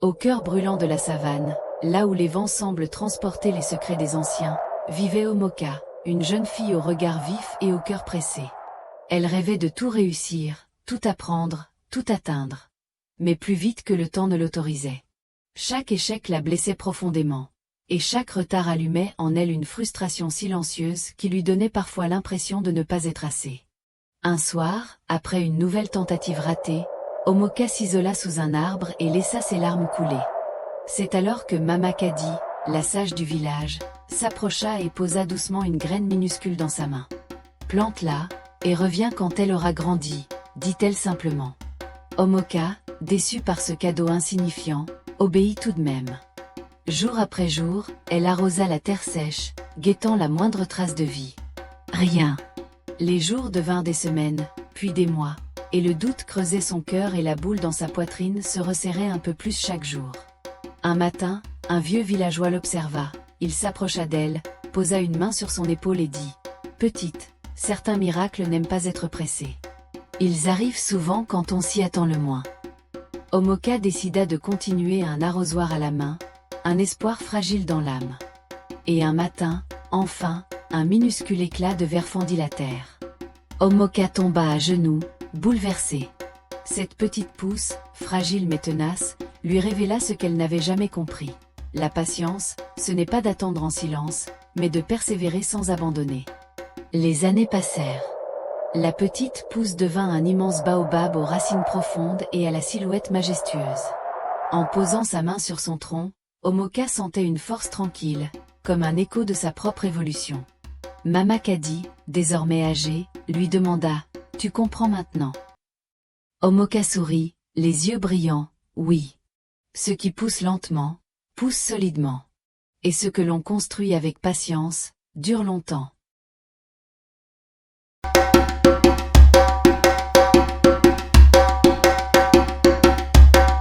Au cœur brûlant de la savane, là où les vents semblent transporter les secrets des anciens, vivait Omoka, une jeune fille au regard vif et au cœur pressé. Elle rêvait de tout réussir, tout apprendre, tout atteindre. Mais plus vite que le temps ne l'autorisait. Chaque échec la blessait profondément. Et chaque retard allumait en elle une frustration silencieuse qui lui donnait parfois l'impression de ne pas être assez. Un soir, après une nouvelle tentative ratée, Omoka s'isola sous un arbre et laissa ses larmes couler. C'est alors que Mama Kadi, la sage du village, s'approcha et posa doucement une graine minuscule dans sa main. « Plante-la, et reviens quand elle aura grandi », dit-elle simplement. Omoka, déçue par ce cadeau insignifiant, obéit tout de même. Jour après jour, elle arrosa la terre sèche, guettant la moindre trace de vie. Rien. Les jours devinrent des semaines, puis des mois, et le doute creusait son cœur et la boule dans sa poitrine se resserrait un peu plus chaque jour. Un matin, un vieux villageois l'observa, il s'approcha d'elle, posa une main sur son épaule et dit « Petite, certains miracles n'aiment pas être pressés. Ils arrivent souvent quand on s'y attend le moins. » Omoka décida de continuer un arrosoir à la main, un espoir fragile dans l'âme. Et un matin, enfin, un minuscule éclat de verre fendit la terre. Omoka tomba à genoux, bouleversée. Cette petite pousse, fragile mais tenace, lui révéla ce qu'elle n'avait jamais compris. La patience, ce n'est pas d'attendre en silence, mais de persévérer sans abandonner. Les années passèrent. La petite pousse devint un immense baobab aux racines profondes et à la silhouette majestueuse. En posant sa main sur son tronc, Omoka sentait une force tranquille, comme un écho de sa propre évolution. Mama Kadi, désormais âgée, lui demanda « Tu comprends maintenant ?» Omoka sourit, les yeux brillants, « Oui. Ce qui pousse lentement, pousse solidement. Et ce que l'on construit avec patience, dure longtemps. »